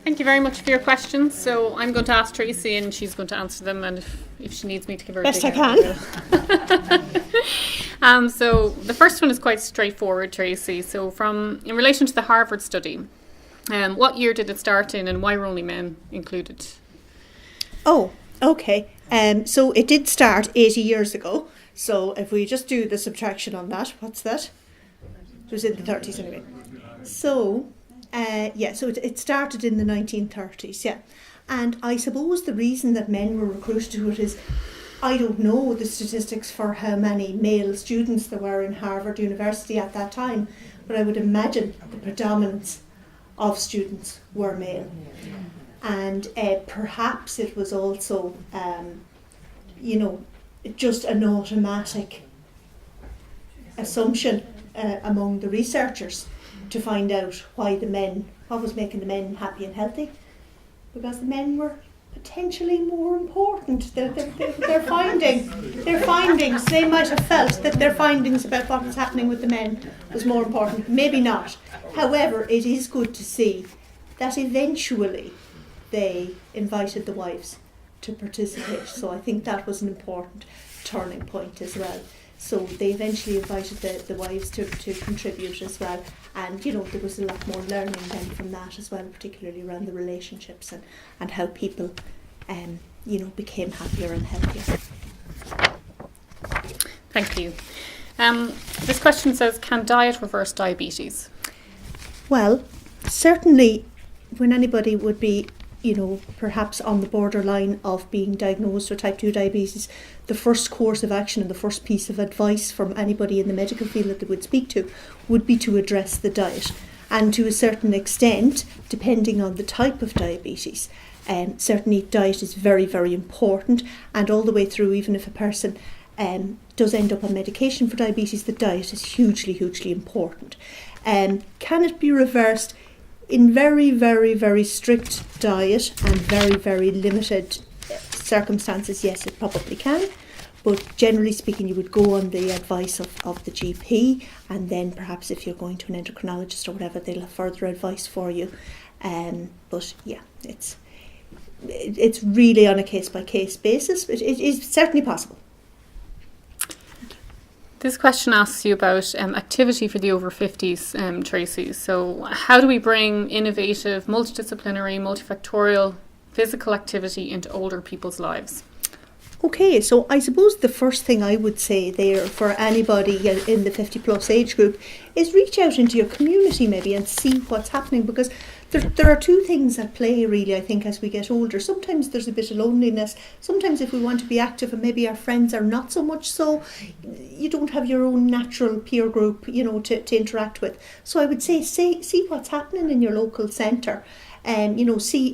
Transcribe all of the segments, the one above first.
Thank you very much for your questions. So I'm going to ask Tracy and she's going to answer them, and if she needs me to give her best a I can. So the first one is quite straightforward, Tracy. So in relation to the Harvard study, what year did it start in and why were only men included? Oh, okay. So it did start 80 years ago. So if we just do the subtraction on that, what's that? It was in the 30s anyway. So, so it started in the 1930s, yeah. And I suppose the reason that men were recruited to it is, I don't know the statistics for how many male students there were in Harvard University at that time, but I would imagine the predominance of students were male. And perhaps it was also, just an automatic assumption among the researchers to find out what was making the men happy and healthy, because the men were potentially more important. Their findings, they might have felt that their findings about what was happening with the men was more important. Maybe not. However, it is good to see that eventually they invited the wives to participate. So I think that was an important turning point as well. So they eventually invited the wives to contribute as well. And, there was a lot more learning then from that as well, particularly around the relationships and how people, became happier and healthier. Thank you. This question says, can diet reverse diabetes? Well, certainly when anybody would be perhaps on the borderline of being diagnosed with type 2 diabetes, the first course of action and the first piece of advice from anybody in the medical field that they would speak to would be to address the diet. And to a certain extent, depending on the type of diabetes, certainly diet is very, very important. And all the way through, even if a person does end up on medication for diabetes, the diet is hugely, hugely important. Can it be reversed? In very, very, very strict diet and very, very limited circumstances, yes, it probably can. But generally speaking, you would go on the advice of the GP, and then perhaps if you're going to an endocrinologist or whatever, they'll have further advice for you. But yeah, it's really on a case-by-case basis, but it is certainly possible. This question asks you about activity for the over 50s, Tracy. So how do we bring innovative, multidisciplinary, multifactorial physical activity into older people's lives? Okay, so I suppose the first thing I would say there for anybody in the 50 plus age group is reach out into your community maybe and see what's happening, because there are two things at play really, I think, as we get older. Sometimes there's a bit of loneliness. Sometimes if we want to be active and maybe our friends are not so much so, you don't have your own natural peer group, to interact with. So I would say see what's happening in your local centre. And,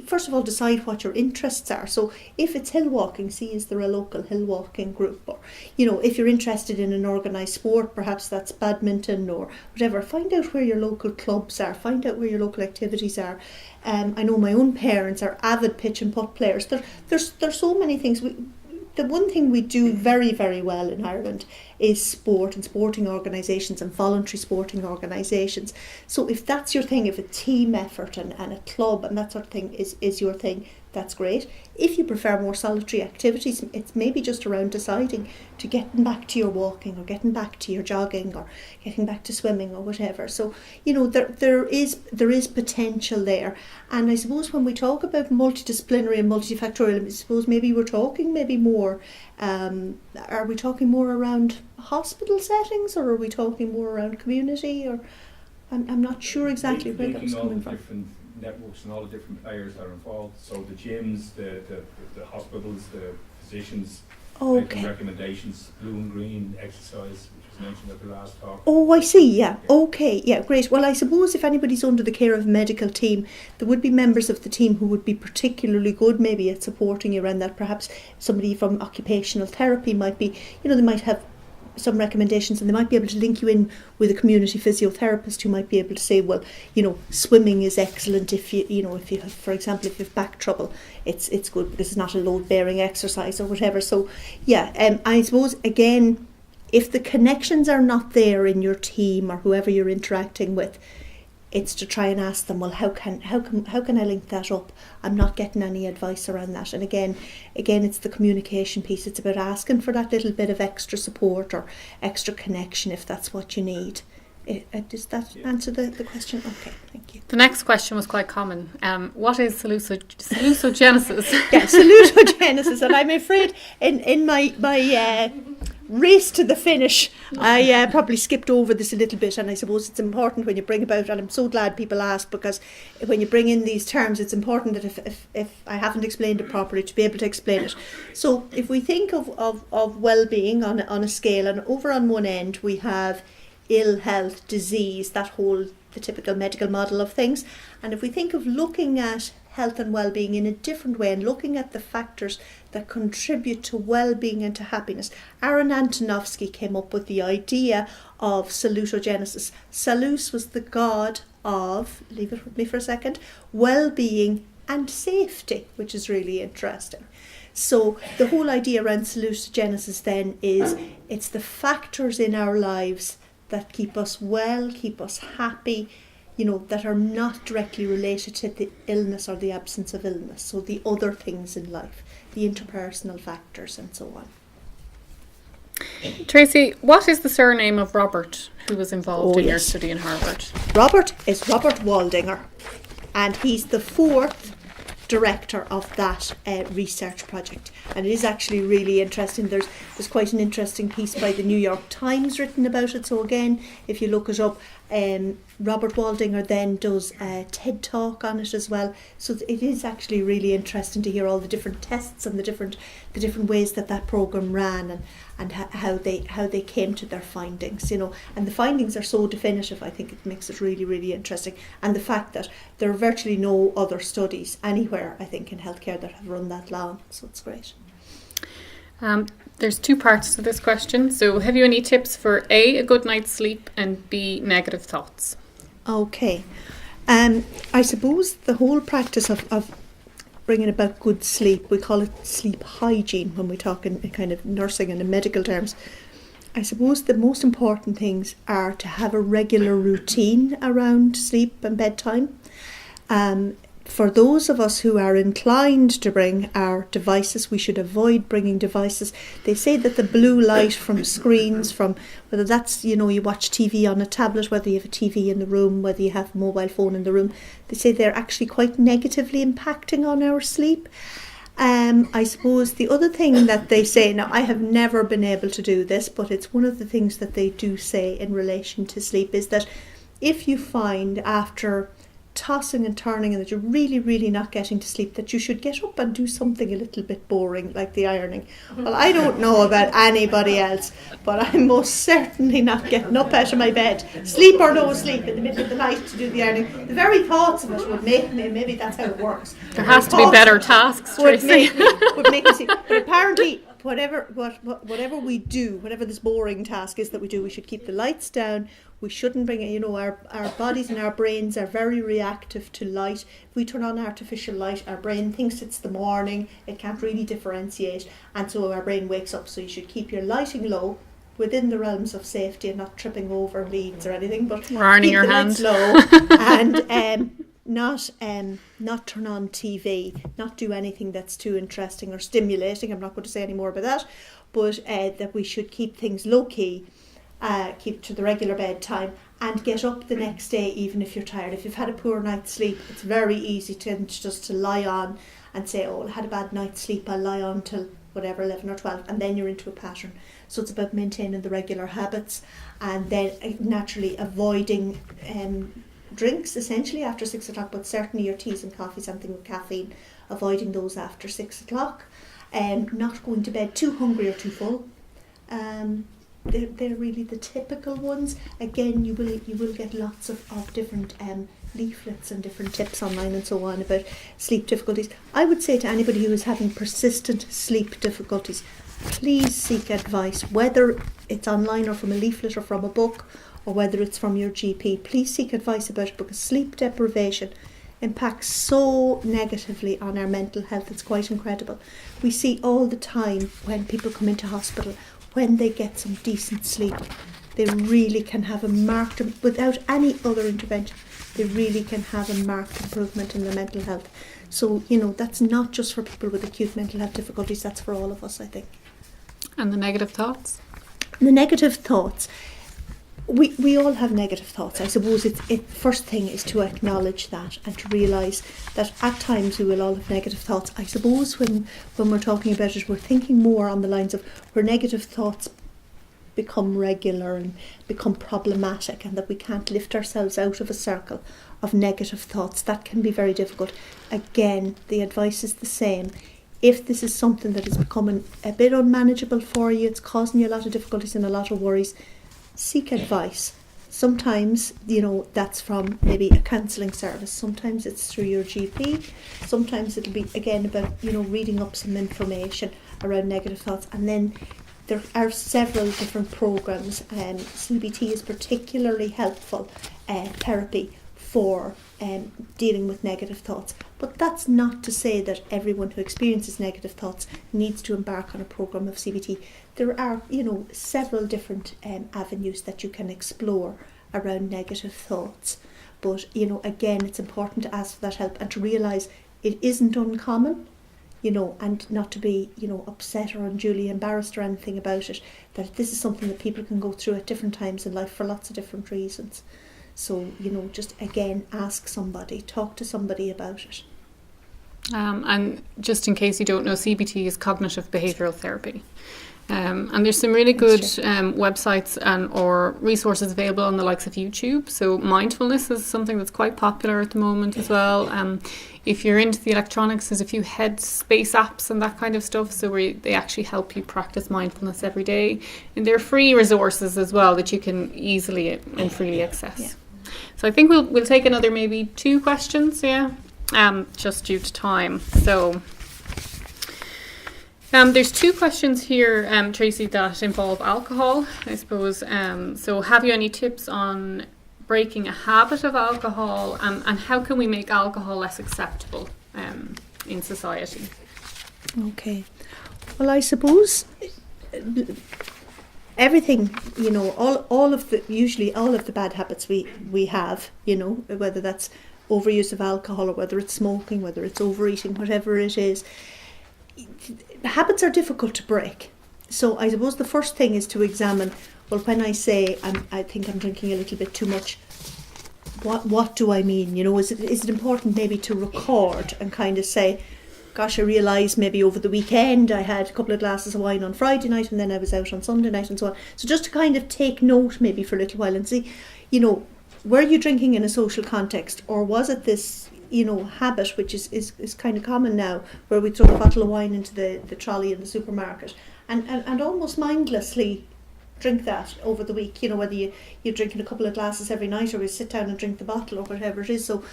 first of all, decide what your interests are. So if it's hill walking, see is there a local hill walking group? Or, if you're interested in an organised sport, perhaps that's badminton or whatever, find out where your local clubs are, find out where your local activities are. I know my own parents are avid pitch and putt players. There's so many things. The one thing we do very, very well in Ireland is sport and sporting organisations and voluntary sporting organisations. So if that's your thing, if a team effort and a club and that sort of thing is your thing, that's great. If you prefer more solitary activities, it's maybe just around deciding to getting back to your walking or getting back to your jogging or getting back to swimming or whatever. So, there is potential there. And I suppose when we talk about multidisciplinary and multifactorial, I suppose maybe we're talking maybe more, are we talking more around hospital settings or are we talking more around community? Or I'm not sure exactly where that's coming from. Networks and all the different players that are involved. So the gyms, the hospitals, the physicians, making recommendations, blue and green exercise, which was mentioned at the last talk. Oh, I see, yeah. Okay, yeah, great. Well, I suppose if anybody's under the care of a medical team, there would be members of the team who would be particularly good maybe at supporting you around that. Perhaps somebody from occupational therapy might be, they might have some recommendations, and they might be able to link you in with a community physiotherapist who might be able to say, well, swimming is excellent if you have, for example, if you have back trouble, it's good because it's not a load-bearing exercise or whatever. So yeah, I suppose again, if the connections are not there in your team or whoever you're interacting with, it's to try and ask them, well, how can I link that up? I'm not getting any advice around that. And again, it's the communication piece. It's about asking for that little bit of extra support or extra connection if that's what you need. Does that answer the question? Okay, thank you. The next question was quite common. What is salutogenesis? Yeah, salutogenesis. And I'm afraid in my race to the finish, I probably skipped over this a little bit, and I suppose it's important when you bring about, and I'm so glad people ask, because when you bring in these terms, it's important that if I haven't explained it properly, to be able to explain it. So if we think of well-being on a scale, and over on one end we have ill health, disease, the typical medical model of things. And if we think of looking at health and well-being in a different way and looking at the factors that contribute to well-being and to happiness, Aaron Antonovsky came up with the idea of salutogenesis. Salus was the god of, leave it with me for a second, well-being and safety, which is really interesting. So the whole idea around salutogenesis then is it's the factors in our lives that keep us well, keep us happy, that are not directly related to the illness or the absence of illness. So the other things in life, the interpersonal factors and so on. Tracy, what is the surname of Robert, who was involved in your study in Harvard? Robert is Robert Waldinger, and he's the fourth director of that research project, and it is actually really interesting. There's quite an interesting piece by the New York Times written about it, so again, if you look it up, Robert Waldinger then does a TED talk on it as well, so it is actually really interesting to hear all the different tests and the different ways that program ran and how they came to their findings, and the findings are so definitive. I think it makes it really, really interesting, and the fact that there are virtually no other studies anywhere, I think, in healthcare that have run that long, so it's great. There's two parts to this question. So have you any tips for A, a good night's sleep, and B, negative thoughts? Okay. I suppose the whole practice of bringing about good sleep, we call it sleep hygiene when we talk in kind of nursing and in medical terms. I suppose the most important things are to have a regular routine around sleep and bedtime. For those of us who are inclined to bring our devices, we should avoid bringing devices. They say that the blue light from screens, from whether that's, you watch TV on a tablet, whether you have a TV in the room, whether you have a mobile phone in the room, they say they're actually quite negatively impacting on our sleep. I suppose the other thing that they say, now I have never been able to do this, but it's one of the things that they do say in relation to sleep, is that if you find after tossing and turning and that you're really, really not getting to sleep, that you should get up and do something a little bit boring, like the ironing. Well, I don't know about anybody else, but I'm most certainly not getting up out of my bed, sleep or no sleep, in the middle of the night to do the ironing. The very thoughts of it would make me, maybe that's how it works. There has to be better tasks, Tracy. Would make me sleep. But apparently, whatever we do, whatever this boring task is that we do, we should keep the lights down. We shouldn't bring it, our bodies and our brains are very reactive to light. If we turn on artificial light, our brain thinks it's the morning, it can't really differentiate, and so our brain wakes up. So you should keep your lighting low, within the realms of safety, and not tripping over leads or anything, but keep your the hand lights low, and not turn on TV, not do anything that's too interesting or stimulating. I'm not going to say any more about that, but that we should keep things low key. Keep to the regular bedtime and get up the next day even if you're tired. If you've had a poor night's sleep, it's very easy to lie on and say, I had a bad night's sleep, I'll lie on till whatever, 11 or 12, and then you're into a pattern. So it's about maintaining the regular habits, and then naturally avoiding drinks essentially after 6 o'clock, but certainly your teas and coffee, something with caffeine, avoiding those after 6 o'clock, not going to bed too hungry or too full. They're really the typical ones. Again, you will get lots of different leaflets and different tips online and so on about sleep difficulties. I would say to anybody who is having persistent sleep difficulties, please seek advice, whether it's online or from a leaflet or from a book, or whether it's from your GP. Please seek advice about it, because sleep deprivation impacts so negatively on our mental health. It's quite incredible. We see all the time when people come into hospital, when they get some decent sleep, they really can have a marked, without any other intervention, they really can have a marked improvement in their mental health. So, that's not just for people with acute mental health difficulties, that's for all of us, I think. And the negative thoughts? The negative thoughts. We all have negative thoughts. I suppose first thing is to acknowledge that and to realise that at times we will all have negative thoughts. I suppose when we're talking about it, we're thinking more on the lines of where negative thoughts become regular and become problematic, and that we can't lift ourselves out of a circle of negative thoughts. That can be very difficult. Again, the advice is the same. If this is something that is becoming a bit unmanageable for you, it's causing you a lot of difficulties and a lot of worries, seek advice. Sometimes, that's from maybe a counselling service. Sometimes it's through your GP. Sometimes it'll be, again, about, reading up some information around negative thoughts. And then there are several different programmes. CBT is particularly helpful therapy for dealing with negative thoughts. But that's not to say that everyone who experiences negative thoughts needs to embark on a programme of CBT. There are, several different avenues that you can explore around negative thoughts. But, again, it's important to ask for that help and to realise it isn't uncommon, and not to be, upset or unduly embarrassed or anything about it, that this is something that people can go through at different times in life for lots of different reasons. So, just again, ask somebody, talk to somebody about it. And just in case you don't know, CBT is cognitive behavioural therapy. And there's some really good websites or resources available on the likes of YouTube. So mindfulness is something that's quite popular at the moment as well. If you're into the electronics, there's a few headspace apps and that kind of stuff. So they actually help you practice mindfulness every day. And they're free resources as well that you can easily and freely access. Yeah. So I think we'll take another maybe 2 questions, just due to time. So there's 2 questions here, Tracy, that involve alcohol, I suppose. So have you any tips on breaking a habit of alcohol, and how can we make alcohol less acceptable in society? Okay. Well, I suppose everything, usually all of the bad habits we have, whether that's overuse of alcohol or whether it's smoking, whether it's overeating, whatever it is, habits are difficult to break. So I suppose the first thing is to examine, well, when I say I think I'm drinking a little bit too much, what do I mean? Is it important maybe to record and kind of say, gosh, I realised maybe over the weekend I had a couple of glasses of wine on Friday night and then I was out on Sunday night and so on. So just to kind of take note maybe for a little while and see, were you drinking in a social context, or was it this, habit which is kind of common now, where we throw a bottle of wine into the trolley in the supermarket and almost mindlessly drink that over the week, whether you're drinking a couple of glasses every night or you sit down and drink the bottle or whatever it is. So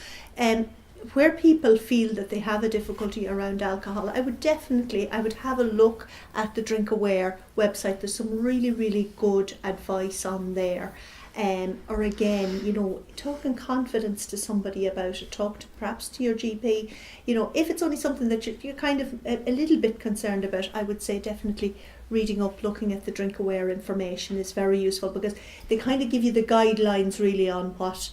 where people feel that they have a difficulty around alcohol, I would have a look at the Drink Aware website. There's some really, really good advice on there. Or again, talk in confidence to somebody about it. Talk perhaps to your GP. If it's only something that you're kind of a little bit concerned about, I would say definitely reading up, looking at the Drink Aware information is very useful, because they kind of give you the guidelines really on what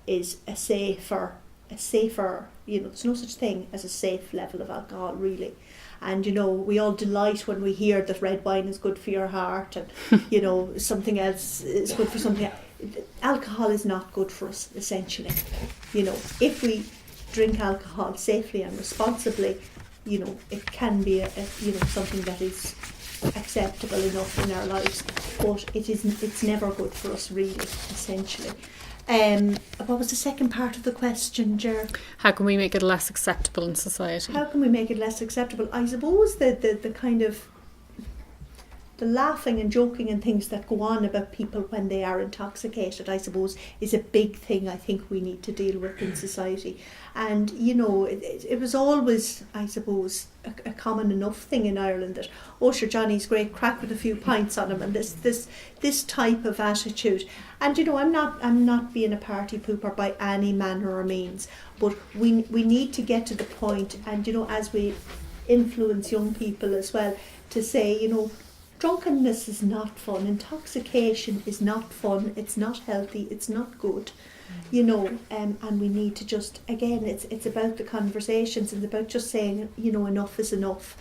is a safer, there's no such thing as a safe level of alcohol really. And, we all delight when we hear that red wine is good for your heart and, something else is good for something else. Alcohol is not good for us, essentially. If we drink alcohol safely and responsibly, it can be something that is acceptable enough in our lives, but it's never good for us really, essentially. What was the second part of the question, Ger? How can we make it less acceptable in society? How can we make it less acceptable? I suppose the kind of the laughing and joking and things that go on about people when they are intoxicated, I suppose, is a big thing I think we need to deal with in society. And, it was always, I suppose, a common enough thing in Ireland that, oh, sure, Johnny's great, crack with a few pints on him, and this type of attitude. And, I'm not being a party pooper by any manner or means, but we need to get to the point, and, as we influence young people as well, to say, drunkenness is not fun, intoxication is not fun, it's not healthy, it's not good. you know, and we need to just, again, it's about the conversations, and about just saying, you know, enough is enough.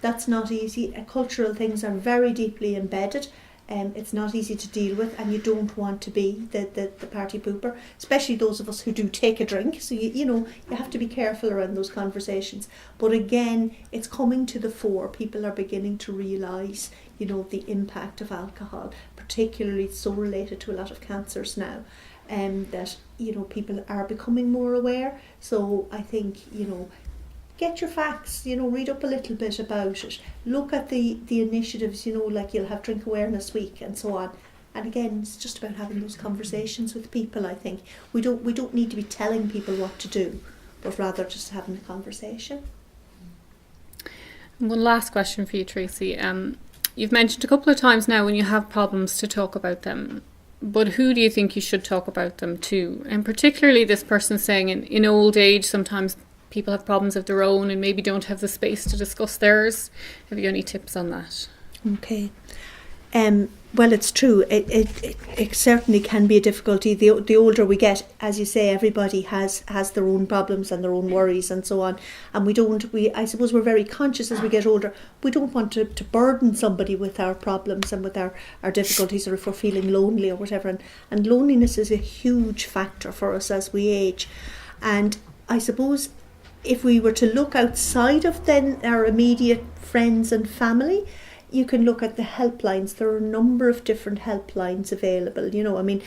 That's not easy. Cultural things are very deeply embedded. It's not easy to deal with, and you don't want to be the party pooper, especially those of us who do take a drink. So you know, you have to be careful around those conversations. But again, it's coming to the fore. People are beginning to realise, you know, the impact of alcohol, particularly it's so related to a lot of cancers now, that, you know, people are becoming more aware. So I think, you know, get your facts, you know, read up a little bit about it. Look at the initiatives, you know, like you'll have Drink Awareness Week and so on. And again, it's just about having those conversations with people, I think. We don't need to be telling people what to do, but rather just having a conversation. One last question for you, Tracy. You've mentioned a couple of times now when you have problems to talk about them. But who do you think you should talk about them to? And particularly this person saying in old age, sometimes people have problems of their own and maybe don't have the space to discuss theirs. Have you any tips on that? Okay. Well, it's true. It certainly can be a difficulty. The older we get, as you say, everybody has their own problems and their own worries and so on. And I suppose we're very conscious as we get older. We don't want to burden somebody with our problems and with our difficulties, or if we're feeling lonely or whatever. And loneliness is a huge factor for us as we age. And I suppose if we were to look outside of then our immediate friends and family, you can look at the helplines. There are a number of different helplines available. You know, I mean,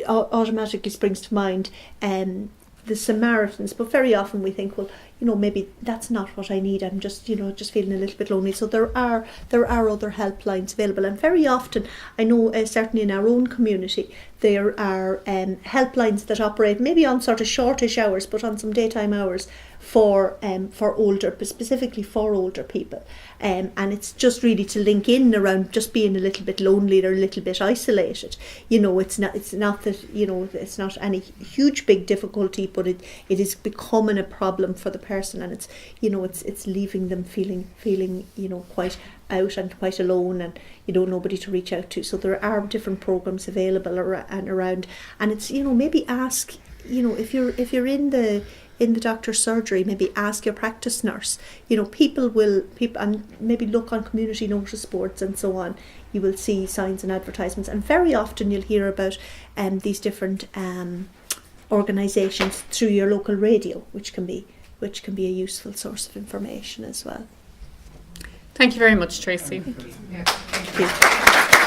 automatically springs to mind the Samaritans, but very often we think, well, you know, maybe that's not what I need. I'm just, you know, just feeling a little bit lonely. So there are other helplines available, and very often, I know certainly in our own community, there are helplines that operate maybe on sort of shortish hours, but on some daytime hours for older, but specifically for older people, and it's just really to link in around just being a little bit lonely or a little bit isolated. You know, it's not that, you know, it's not any huge big difficulty, but it is becoming a problem for the person, and it's, you know, it's leaving them feeling, you know, quite out and quite alone, and, you know, nobody to reach out to. So there are different programs available around, and it's, you know, maybe ask, you know, if you're in the doctor's surgery, maybe ask your practice nurse. You know, people and maybe look on community notice boards and so on. You will see signs and advertisements, and very often you'll hear about these different organisations through your local radio, which can be a useful source of information as well. Thank you very much, Tracy. Thank you.